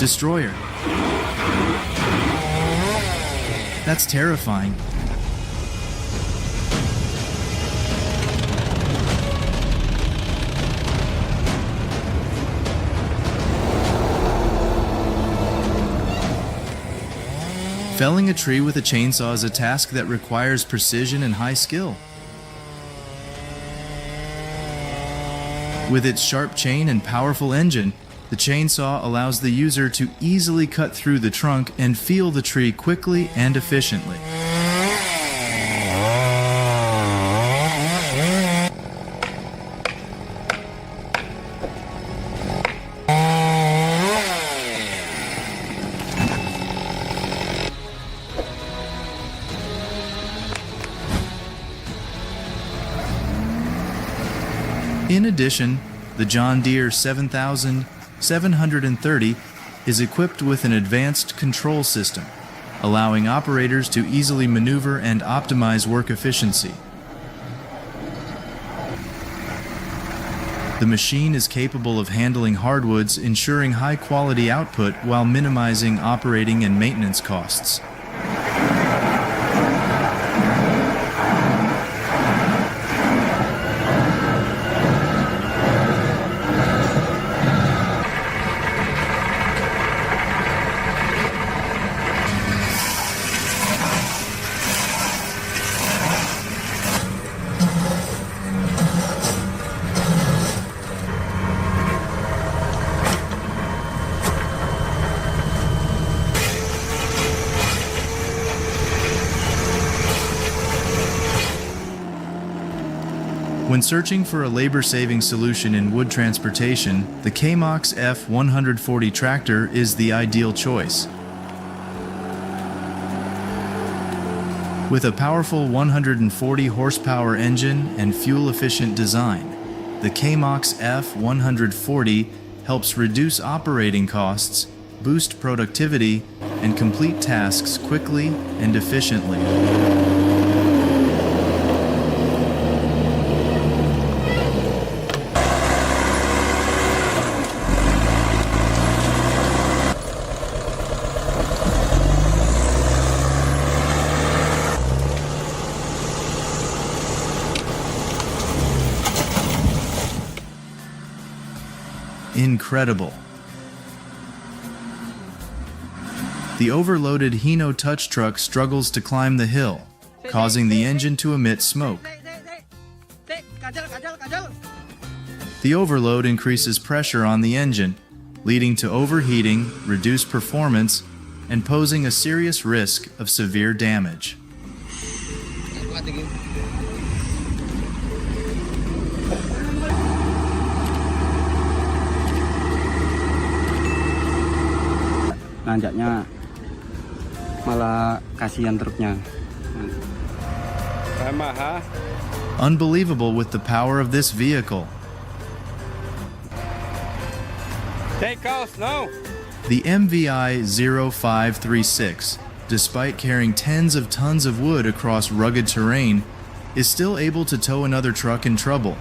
destroyer. That's terrifying. Felling a tree with a chainsaw is a task that requires precision and high skill. With its sharp chain and powerful engine, the chainsaw allows the user to easily cut through the trunk and feel the tree quickly and efficiently. In addition, the John Deere 7730 is equipped with an advanced control system, allowing operators to easily maneuver and optimize work efficiency. The machine is capable of handling hardwoods, ensuring high-quality output while minimizing operating and maintenance costs. When searching for a labor-saving solution in wood transportation, the K-Mox F140 tractor is the ideal choice. With a powerful 140 horsepower engine and fuel-efficient design, the K-Mox F140 helps reduce operating costs, boost productivity, and complete tasks quickly and efficiently. Incredible. The overloaded Hino touch truck struggles to climb the hill, causing the engine to emit smoke. The overload increases pressure on the engine, leading to overheating, reduced performance, and posing a serious risk of severe damage. Nanjaknya malah kasihan truknya. Unbelievable with the power of this vehicle. Take off now. The MVI 0536, despite carrying tens of tons of wood across rugged terrain, is still able to tow another truck in trouble.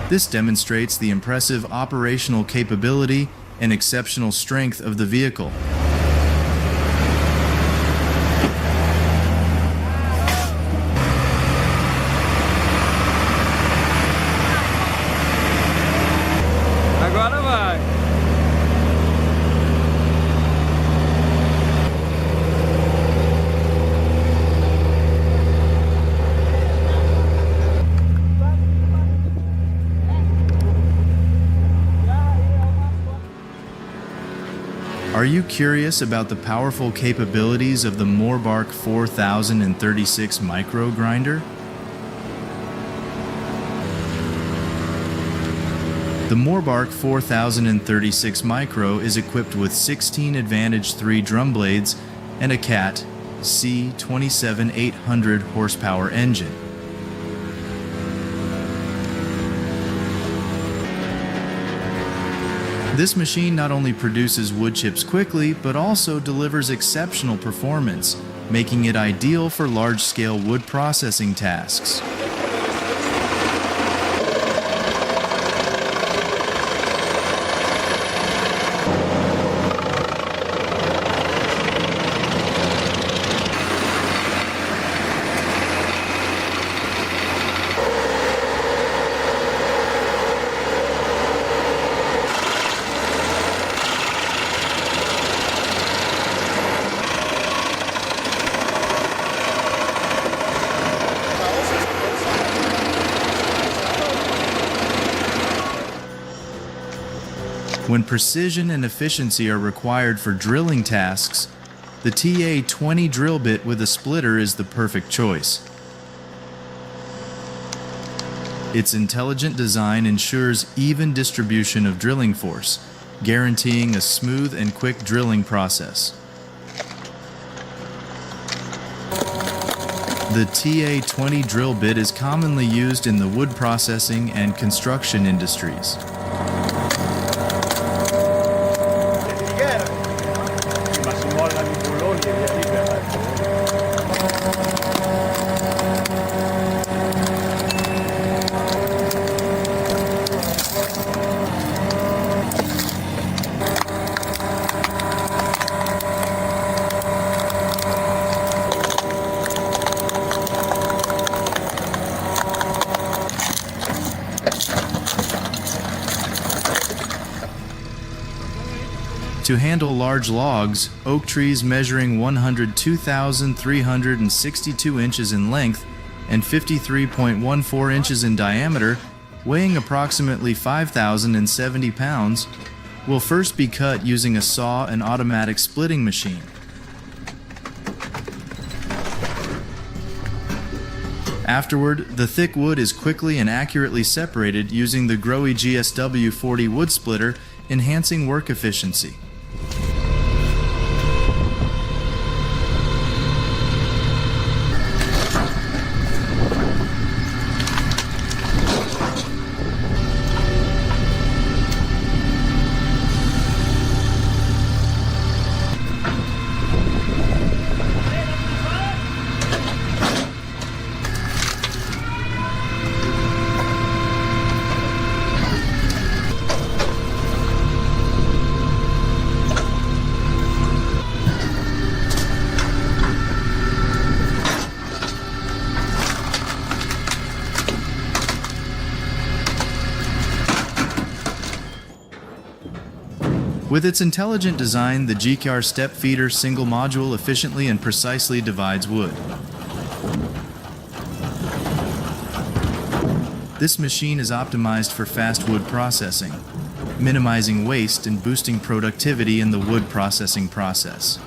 This demonstrates the impressive operational capability and exceptional strength of the vehicle. Agora vai. Are you curious about the powerful capabilities of the Morbark 4036 micro grinder? The Morbark 4036 Micro is equipped with 16 Advantage 3 drum blades and a CAT C27800 horsepower engine. This machine not only produces wood chips quickly, but also delivers exceptional performance, making it ideal for large-scale wood processing tasks. When precision and efficiency are required for drilling tasks, the TA-20 drill bit with a splitter is the perfect choice. Its intelligent design ensures even distribution of drilling force, guaranteeing a smooth and quick drilling process. The TA-20 drill bit is commonly used in the wood processing and construction industries. To handle large logs, oak trees measuring 102,362 inches in length and 53.14 inches in diameter, weighing approximately 5,070 pounds, will first be cut using a saw and automatic splitting machine. Afterward, the thick wood is quickly and accurately separated using the Grohe GSW40 wood splitter, enhancing work efficiency. With its intelligent design, the GKR step feeder single module efficiently and precisely divides wood. This machine is optimized for fast wood processing, minimizing waste and boosting productivity in the wood processing process.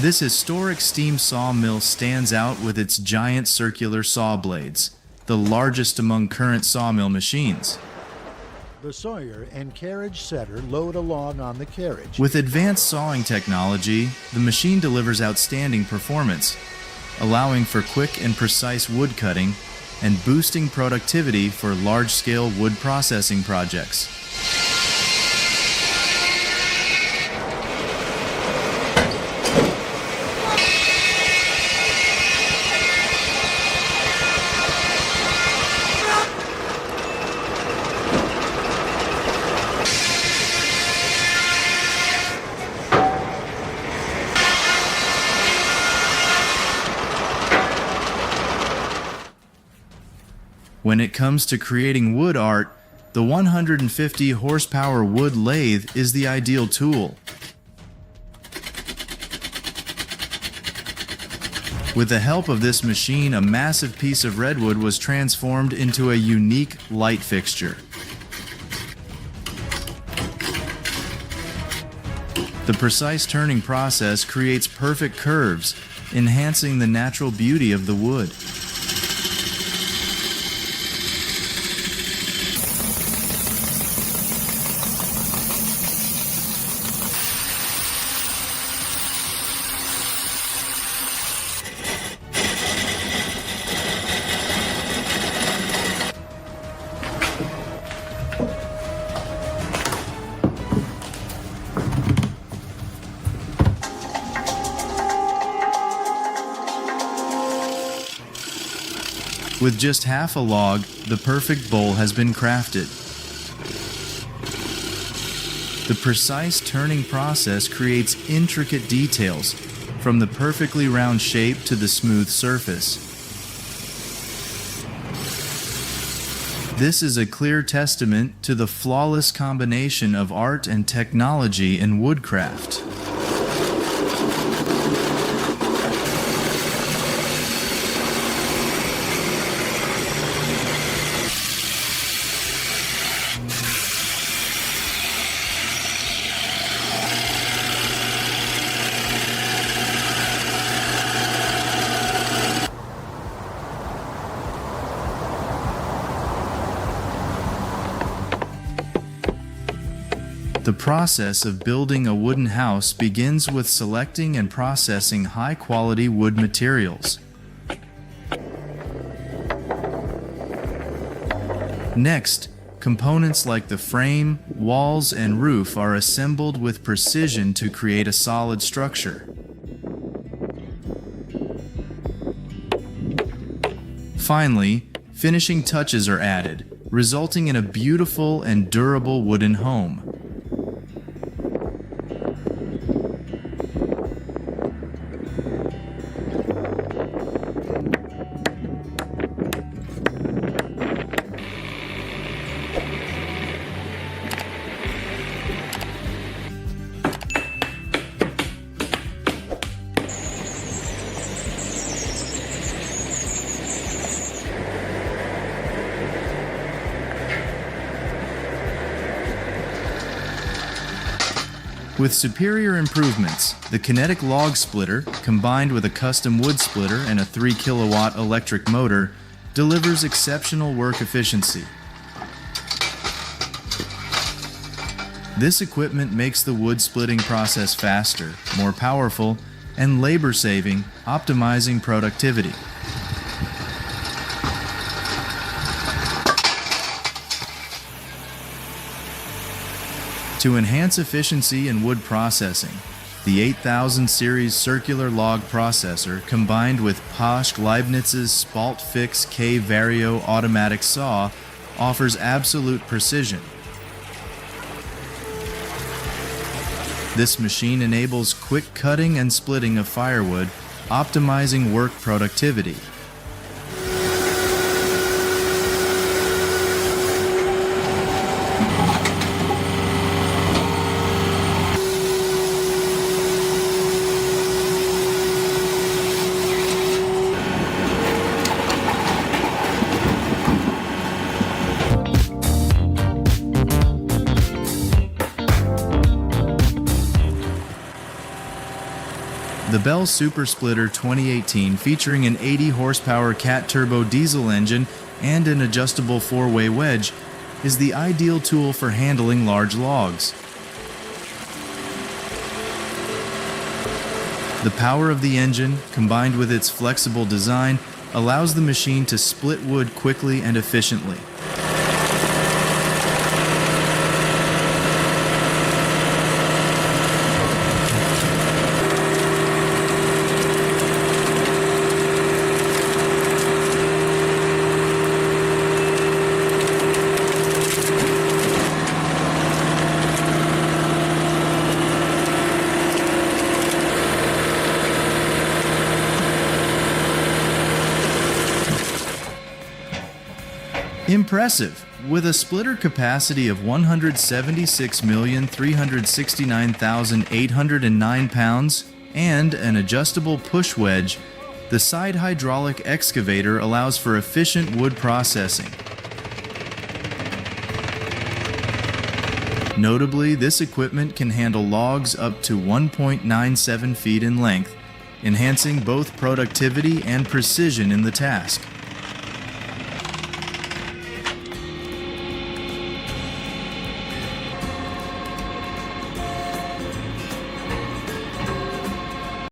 This historic steam sawmill stands out with its giant circular saw blades, the largest among current sawmill machines. The sawyer and carriage setter load a log on the carriage. With advanced sawing technology, the machine delivers outstanding performance, allowing for quick and precise wood cutting and boosting productivity for large-scale wood processing projects. When it comes to creating wood art, the 150 horsepower wood lathe is the ideal tool. With the help of this machine, a massive piece of redwood was transformed into a unique light fixture. The precise turning process creates perfect curves, enhancing the natural beauty of the wood. With just half a log, the perfect bowl has been crafted. The precise turning process creates intricate details, from the perfectly round shape to the smooth surface. This is a clear testament to the flawless combination of art and technology in woodcraft. The process of building a wooden house begins with selecting and processing high-quality wood materials. Next, components like the frame, walls, and roof are assembled with precision to create a solid structure. Finally, finishing touches are added, resulting in a beautiful and durable wooden home. With superior improvements, the kinetic log splitter, combined with a custom wood splitter and a 3 kilowatt electric motor, delivers exceptional work efficiency. This equipment makes the wood splitting process faster, more powerful, and labor-saving, optimizing productivity. To enhance efficiency in wood processing, the 8000 series circular log processor combined with Posch Leibniz's Spalt Fix K Vario automatic saw offers absolute precision. This machine enables quick cutting and splitting of firewood, optimizing work productivity. The Bell Super Splitter 2018, featuring an 80 horsepower Cat Turbo diesel engine and an adjustable 4-way wedge, is the ideal tool for handling large logs. The power of the engine, combined with its flexible design, allows the machine to split wood quickly and efficiently. Impressive! With a splitter capacity of 176,369,809 pounds and an adjustable push wedge, the side hydraulic excavator allows for efficient wood processing. Notably, this equipment can handle logs up to 1.97 feet in length, enhancing both productivity and precision in the task.